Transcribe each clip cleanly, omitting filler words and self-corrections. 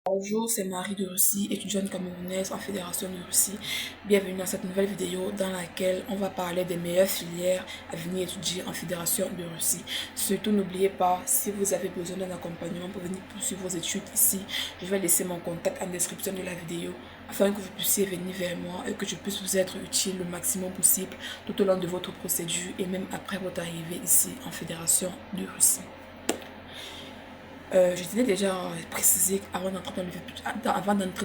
Bonjour, c'est Marie de Russie, étudiante camerounaise en Fédération de Russie. Bienvenue dans cette nouvelle vidéo dans laquelle on va parler des meilleures filières à venir étudier en Fédération de Russie. Surtout, n'oubliez pas, si vous avez besoin d'un accompagnement pour venir poursuivre vos études ici, je vais laisser mon contact en description de la vidéo afin que vous puissiez venir vers moi et que je puisse vous être utile le maximum possible tout au long de votre procédure et même après votre arrivée ici en Fédération de Russie. Je tenais déjà à préciser avant d'entrer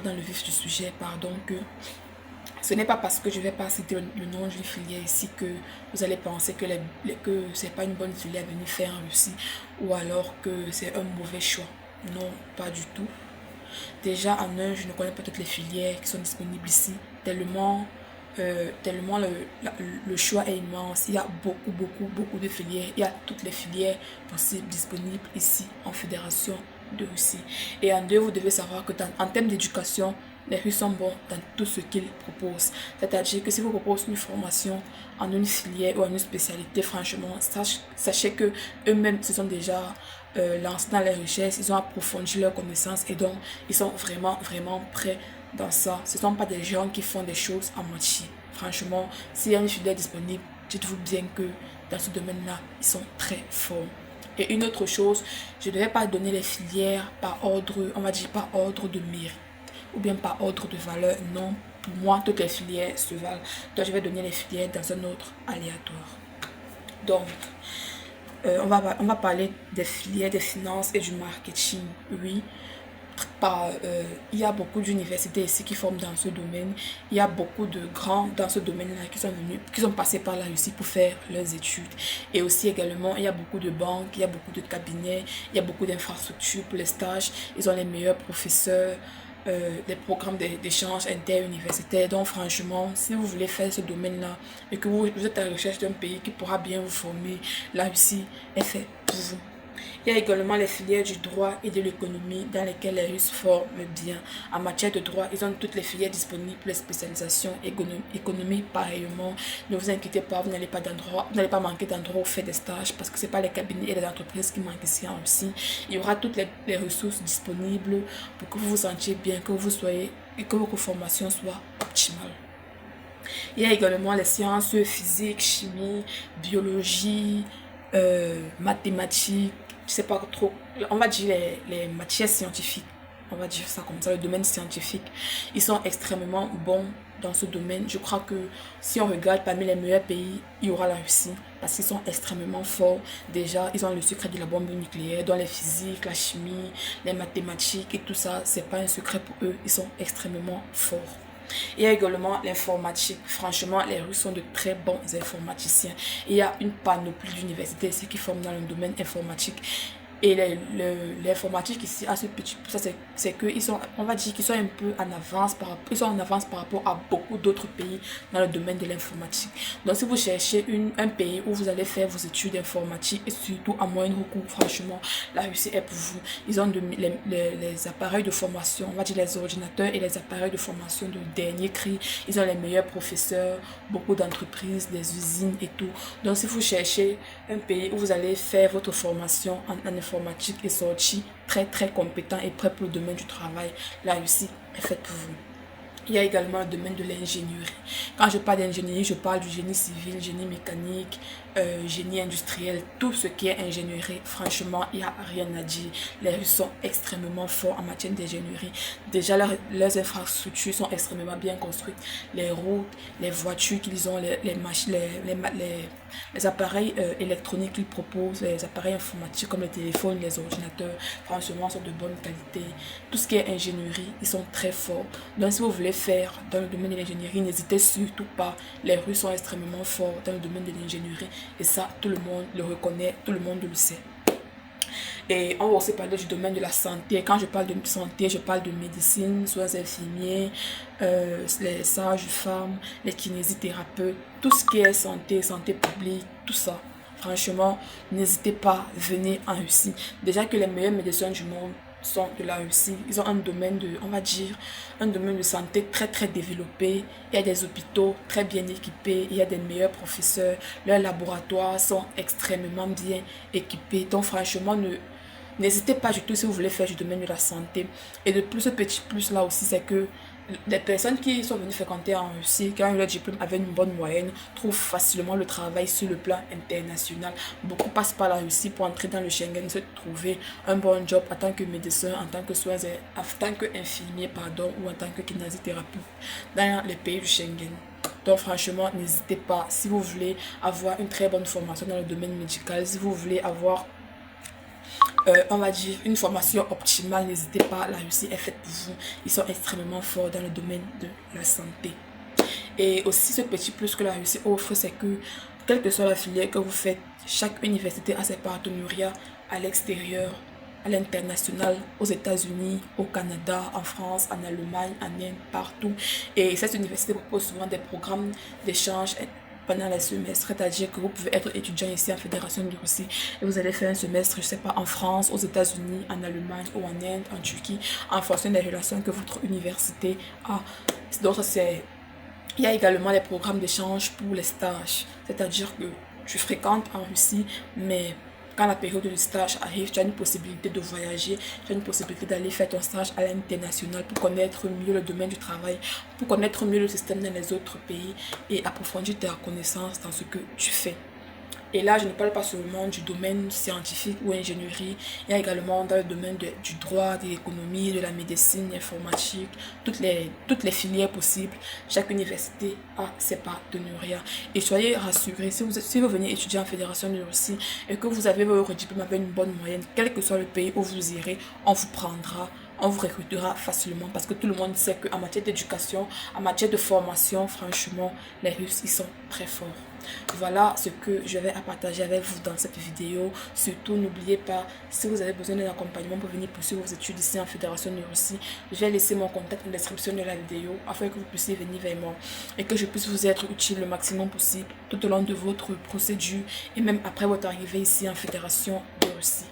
dans le vif du sujet, pardon, que ce n'est pas parce que je ne vais pas citer le nom d'une filière ici que vous allez penser que c'est pas une bonne filière à venir faire en Russie ou alors que c'est un mauvais choix. Non, pas du tout. Déjà, en un, je ne connais pas toutes les filières qui sont disponibles ici, tellement le choix est immense. Il y a beaucoup de filières. Il y a toutes les filières possibles disponibles ici en Fédération de Russie. Et en deux, vous devez savoir que en termes d'éducation, les Russes sont bons dans tout ce qu'ils proposent. C'est-à-dire que si vous proposez une formation en une filière ou en une spécialité, franchement, sachez que eux-mêmes se sont déjà lancés dans les recherches, ils ont approfondi leurs connaissances et donc ils sont vraiment prêts dans ça. Ce ne sont pas des gens qui font des choses à moitié. Franchement, s'il y a une filière disponible, dites-vous bien que dans ce domaine-là, ils sont très forts. Et une autre chose, je ne vais pas donner les filières par ordre, on va dire par ordre de mérite ou bien par ordre de valeur. Non, pour moi, toutes les filières se valent. Donc, je vais donner les filières dans un ordre aléatoire. Donc, on va parler des filières des finances et du marketing. Oui, il y a beaucoup d'universités ici qui forment dans ce domaine. Il y a beaucoup de grands dans ce domaine-là qui sont passés par la Russie pour faire leurs études. Et aussi également, il y a beaucoup de banques, il y a beaucoup de cabinets, il y a beaucoup d'infrastructures pour les stages. Ils ont les meilleurs professeurs, des programmes d'échange interuniversitaires. Donc franchement, si vous voulez faire ce domaine-là et que vous êtes à la recherche d'un pays qui pourra bien vous former, la Russie est fait pour vous. Il y a également les filières du droit et de l'économie dans lesquelles les Russes forment bien. En matière de droit, ils ont toutes les filières disponibles, les spécialisations économie pareillement. Ne vous inquiétez pas, vous n'allez pas manquer d'endroits où faire des stages parce que ce n'est pas les cabinets et les entreprises qui manquent ici en Russie. Il y aura toutes les ressources disponibles pour que vous vous sentiez bien, que vous soyez et que votre formation soit optimale. Il y a également les sciences physique, chimie, biologie, mathématiques, je sais pas trop, on va dire les matières scientifiques, on va dire ça comme ça, le domaine scientifique. Ils sont extrêmement bons dans ce domaine. Je crois que si on regarde parmi les meilleurs pays, il y aura la Russie parce qu'ils sont extrêmement forts. Déjà, ils ont le secret de la bombe nucléaire, dans les physiques, la chimie, les mathématiques et tout ça, c'est pas un secret pour eux. Ils sont extrêmement forts. Il y a également l'informatique. Franchement, les Russes sont de très bons informaticiens. Il y a une panoplie d'universités ici qui forment dans le domaine informatique. Et l'informatique ici a ce petit ça c'est que ils sont, on va dire qu'ils sont un peu en avance ils sont en avance par rapport à beaucoup d'autres pays dans le domaine de l'informatique. Donc si vous cherchez un pays où vous allez faire vos études informatiques et surtout à moindre coût, franchement, la Russie est pour vous. Ils ont les appareils de formation, on va dire les ordinateurs et les appareils de formation de dernier cri. Ils ont les meilleurs professeurs, beaucoup d'entreprises, des usines et tout. Donc si vous cherchez un pays où vous allez faire votre formation en informatique et sorti très compétent et prêt pour le domaine du travail, la Russie est faite pour vous. Il y a également le domaine de l'ingénierie. Quand je parle d'ingénierie, je parle du génie civil, génie mécanique, génie industriel, tout ce qui est ingénierie. Franchement, il n'y a rien à dire. Les Russes sont extrêmement forts en matière d'ingénierie. Déjà, leurs infrastructures sont extrêmement bien construites. Les routes, les voitures qu'ils ont, les appareils électroniques qu'ils proposent, les appareils informatiques comme les téléphones, les ordinateurs, franchement, sont de bonne qualité. Tout ce qui est ingénierie, ils sont très forts. Donc, si vous voulez faire dans le domaine de l'ingénierie, n'hésitez surtout pas. Les Russes sont extrêmement forts dans le domaine de l'ingénierie et ça, tout le monde le reconnaît, tout le monde le sait. Et on va aussi parler du domaine de la santé. Quand je parle de santé, je parle de médecine, soins infirmiers, les sages-femmes, les kinésithérapeutes, tout ce qui est santé, santé publique, tout ça. Franchement, n'hésitez pas, venez en Russie. Déjà que les meilleurs médecins du monde sont de la Russie. Ils ont un domaine de, on va dire, un domaine de santé très développé. Il y a des hôpitaux très bien équipés. Il y a des meilleurs professeurs. Leurs laboratoires sont extrêmement bien équipés. Donc franchement, N'hésitez pas du tout si vous voulez faire du domaine de la santé. Et de plus, ce petit plus là aussi, c'est que les personnes qui sont venues fréquenter en Russie, qui ont eu leur diplôme avec une bonne moyenne, trouvent facilement le travail sur le plan international. Beaucoup passent par la Russie pour entrer dans le Schengen, se trouver un bon job en tant que médecin, en tant que en tant qu'infirmier, pardon, ou en tant que kinésithérapeute dans les pays du Schengen. Donc franchement, n'hésitez pas, si vous voulez avoir une très bonne formation dans le domaine médical, si vous voulez avoir on va dire, une formation optimale, n'hésitez pas, la Russie est faite pour vous. Ils sont extrêmement forts dans le domaine de la santé. Et aussi, ce petit plus que la Russie offre, c'est que, quelle que soit la filière que vous faites, chaque université a ses partenariats à l'extérieur, à l'international, aux États-Unis, au Canada, en France, en Allemagne, en Inde, partout. Et cette université propose souvent des programmes d'échange pendant les semestres, c'est-à-dire que vous pouvez être étudiant ici en Fédération de Russie et vous allez faire un semestre, je sais pas, en France, aux États-Unis, en Allemagne ou en Inde, en Turquie, en fonction des relations que votre université a. Donc il y a également les programmes d'échange pour les stages, c'est-à-dire que tu fréquentes en Russie, mais quand la période de stage arrive, tu as une possibilité de voyager, tu as une possibilité d'aller faire ton stage à l'international pour connaître mieux le domaine du travail, pour connaître mieux le système dans les autres pays et approfondir tes connaissances dans ce que tu fais. Et là, je ne parle pas seulement du domaine scientifique ou ingénierie, il y a également dans le domaine du droit, de l'économie, de la médecine, l'informatique, toutes les filières possibles. Chaque université a ses partenariats. Et soyez rassurés, si vous venez étudier en Fédération de Russie et que vous avez votre diplôme avec une bonne moyenne, quel que soit le pays où vous irez, on vous prendra. On vous recrutera facilement parce que tout le monde sait qu'en matière d'éducation, en matière de formation, franchement, les Russes, ils sont très forts. Voilà ce que je vais à partager avec vous dans cette vidéo. Surtout, n'oubliez pas, si vous avez besoin d'un accompagnement pour venir poursuivre vos études ici en Fédération de Russie, je vais laisser mon contact en description de la vidéo afin que vous puissiez venir vers moi et que je puisse vous être utile le maximum possible tout au long de votre procédure et même après votre arrivée ici en Fédération de Russie.